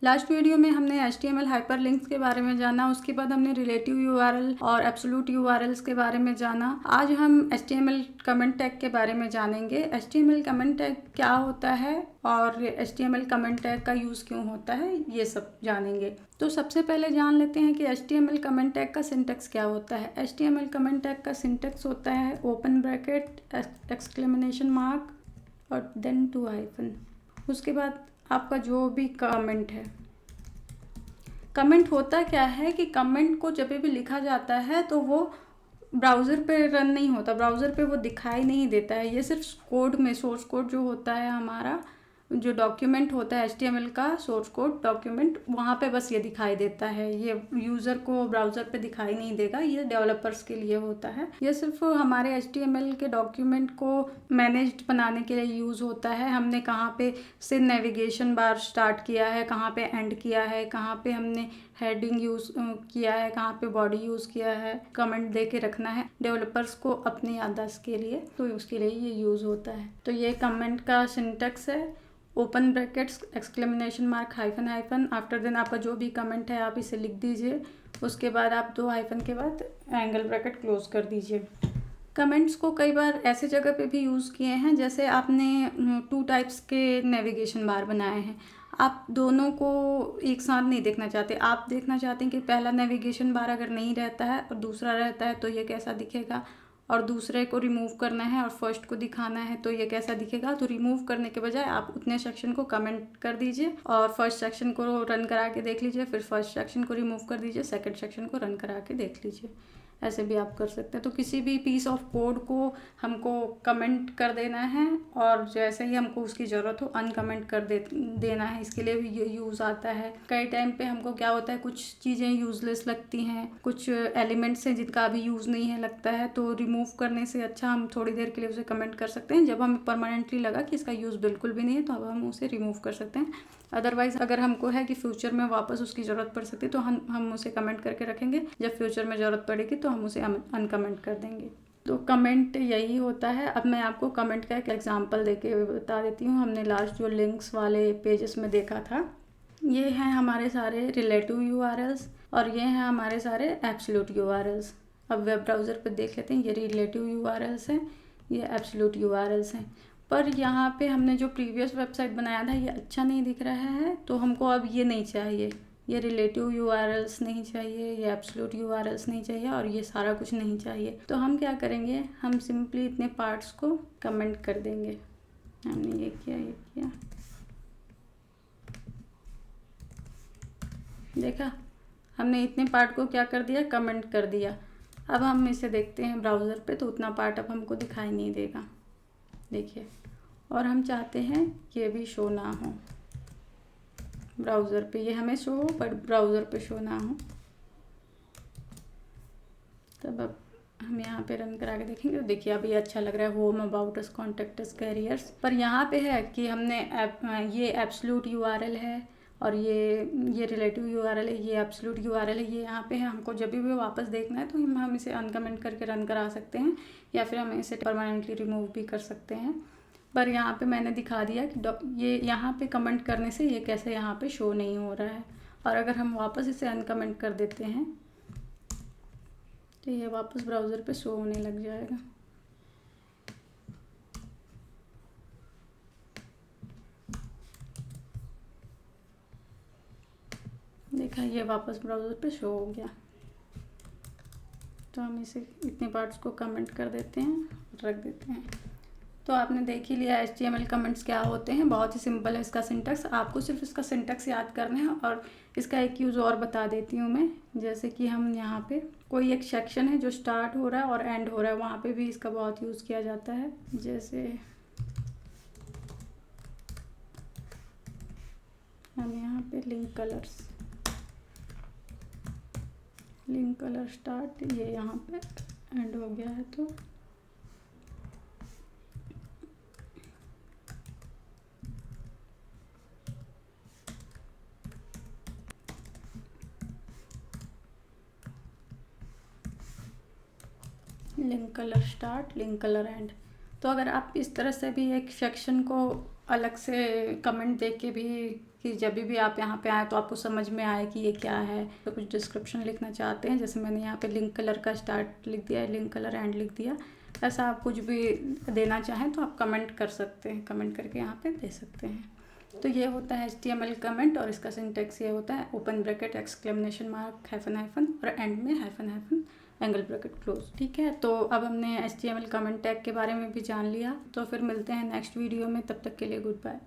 Last video में हमने HTML hyperlinks के बारे में जाना, उसके बाद हमने रिलेटिव URL और एब्सोल्यूट URLs के बारे में जाना। आज हम HTML कमेंट टैग के बारे में जानेंगे। HTML कमेंट टैग क्या होता है और HTML कमेंट टैग का यूज़ क्यों होता है, ये सब जानेंगे। तो सबसे पहले जान लेते हैं कि HTML कमेंट टैग का सिंटैक्स क्या होता है। HTML कमेंट टैग का सिंटैक्स होता है ओपन ब्रैकेट एक्सक्लेमेशन मार्क और देन 2 हाइफन। उसके बाद आपका जो भी कमेंट है, कमेंट होता क्या है कि कमेंट को जब भी लिखा जाता है तो वो ब्राउज़र पे रन नहीं होता, ब्राउज़र पे वो दिखाई नहीं देता है। ये सिर्फ कोड में, सोर्स कोड जो होता है हमारा, जो डॉक्यूमेंट होता है HTML का सोर्स कोड डॉक्यूमेंट, वहाँ पे बस ये दिखाई देता है। ये यूज़र को ब्राउज़र पे दिखाई नहीं देगा, ये डेवलपर्स के लिए होता है। ये सिर्फ हमारे HTML के डॉक्यूमेंट को मैनेज्ड बनाने के लिए यूज़ होता है। हमने कहाँ पे से नेविगेशन बार स्टार्ट किया है, कहाँ पे एंड किया है, कहाँ पे हमने हेडिंग यूज़ किया है, कहाँ पे बॉडी यूज़ किया है, कमेंट दे के रखना है डेवलपर्स को अपनी याददाश्त के लिए, तो उसके लिए ये यूज़ होता है। तो ये कमेंट का सिंटैक्स है open brackets exclamation mark hyphen hyphen. After then आपका जो भी कमेंट है आप इसे लिख दीजिए, उसके बाद आप 2 हाइफन के बाद एंगल ब्रैकेट क्लोज कर दीजिए। कमेंट्स को कई बार ऐसे जगह पे भी यूज़ किए हैं, जैसे आपने 2 टाइप्स के नेविगेशन बार बनाए हैं, आप दोनों को एक साथ नहीं देखना चाहते। आप देखना चाहते हैं कि पहला नेविगेशन बार अगर नहीं रहता है और दूसरा रहता है तो ये कैसा दिखेगा, और दूसरे को रिमूव करना है और फर्स्ट को दिखाना है तो ये कैसा दिखेगा। तो रिमूव करने के बजाय आप उतने सेक्शन को कमेंट कर दीजिए और फर्स्ट सेक्शन को रन करा के देख लीजिए, फिर फर्स्ट सेक्शन को रिमूव कर दीजिए, सेकंड सेक्शन को रन करा के देख लीजिए। ऐसे भी आप कर सकते हैं। तो किसी भी पीस ऑफ कोड को हमको कमेंट कर देना है और जैसे ही हमको उसकी ज़रूरत हो अनकमेंट कर देना है। इसके लिए भी ये यूज़ आता है। कई टाइम पे हमको क्या होता है, कुछ चीज़ें यूज़लेस लगती हैं, कुछ एलिमेंट्स हैं जिनका अभी यूज़ नहीं है लगता है, तो रिमूव करने से अच्छा हम थोड़ी देर के लिए उसे कमेंट कर सकते हैं। जब हमें परमानेंटली लगा कि इसका यूज़ बिल्कुल भी नहीं है तो अब हम उसे रिमूव कर सकते हैं। अदरवाइज़ अगर हमको है कि फ्यूचर में वापस उसकी ज़रूरत पड़ सकती है तो हम उसे कमेंट करके रखेंगे, जब फ्यूचर में ज़रूरत पड़ेगी तो हम उसे अनकमेंट कर देंगे। तो कमेंट यही होता है। अब मैं आपको कमेंट का एक एग्जांपल देके बता देती हूँ। हमने लास्ट जो लिंक्स वाले पेजेस में देखा था, ये हैं हमारे सारे रिलेटिव URLs और ये हैं हमारे सारे एब्सोल्यूट URLs। अब वेब ब्राउज़र पर देख लेते हैं, ये रिलेटिव URLs हैं, ये एब्सोल्यूट URLs हैं। पर यहाँ पे हमने जो प्रीवियस वेबसाइट बनाया था ये अच्छा नहीं दिख रहा है, तो हमको अब ये नहीं चाहिए। ये रिलेटिव URLs नहीं चाहिए, ये एब्सोल्यूट URLs नहीं चाहिए और ये सारा कुछ नहीं चाहिए। तो हम क्या करेंगे, हम सिंपली इतने पार्ट्स को कमेंट कर देंगे। हमने ये किया, ये किया, देखा, हमने इतने पार्ट को क्या कर दिया, कमेंट कर दिया। अब हम इसे देखते हैं ब्राउज़र पे तो उतना पार्ट अब हमको दिखाई नहीं देगा, देखिए। और हम चाहते हैं ये भी शो ना हो ब्राउज़र पे, ये हमें शो हो बट ब्राउज़र पे शो ना हो। तब अब हम यहाँ पे रन करा के देखेंगे तो देखिए अब ये अच्छा लग रहा है, home, about us, contact us, carriers. पर यहाँ पे है कि हमने ये एब्सोल्यूट URL है और ये रिलेटिव URL है, ये एब्सोल्यूट URL है, ये यहाँ पे है। हमको जब भी वापस देखना है तो हम इसे अनकमेंट करके रन करा सकते हैं या फिर हम इसे परमानेंटली रिमूव भी कर सकते हैं। पर यहाँ पे मैंने दिखा दिया कि ये यहाँ पे कमेंट करने से ये कैसे यहाँ पे शो नहीं हो रहा है। और अगर हम वापस इसे अनकमेंट कर देते हैं तो ये वापस ब्राउज़र पे शो होने लग जाएगा। देखा, ये वापस ब्राउज़र पे शो हो गया। तो हम इसे इतने पार्ट्स को कमेंट कर देते हैं और रख देते हैं। तो आपने देख ही लिया HTML कमेंट्स क्या होते हैं। बहुत ही सिंपल है इसका सिंटैक्स, आपको सिर्फ इसका सिंटैक्स याद करना है। और इसका एक यूज़ और बता देती हूँ मैं, जैसे कि हम यहाँ पे कोई एक सेक्शन है जो स्टार्ट हो रहा है और एंड हो रहा है, वहाँ पे भी इसका बहुत यूज़ किया जाता है। जैसे हम यहाँ पे लिंक कलर स्टार्ट, ये यहाँ पे एंड हो गया है, तो link colour start, link colour and. तो अगर आप इस तरह से भी एक सेक्शन को अलग से कमेंट दे के भी कि जब भी आप यहाँ पे आए तो आपको समझ में आए कि ये क्या है। तो कुछ डिस्क्रिप्शन लिखना चाहते हैं, जैसे मैंने यहाँ पे लिंक कलर का स्टार्ट लिख दिया है, लिंक कलर एंड लिख दिया। ऐसा आप कुछ भी देना चाहें तो आप कमेंट कर सकते हैं, कमेंट करके यहाँ पे दे सकते हैं। तो ये होता है HTML कमेंट, और इसका सिंटेक्स ये होता है open bracket exclamation mark hyphen hyphen और एंड में hyphen hyphen angle bracket close. ठीक है, तो अब हमने HTML कमेंट टैग के बारे में भी जान लिया। तो फिर मिलते हैं नेक्स्ट वीडियो में, तब तक के लिए गुड बाय।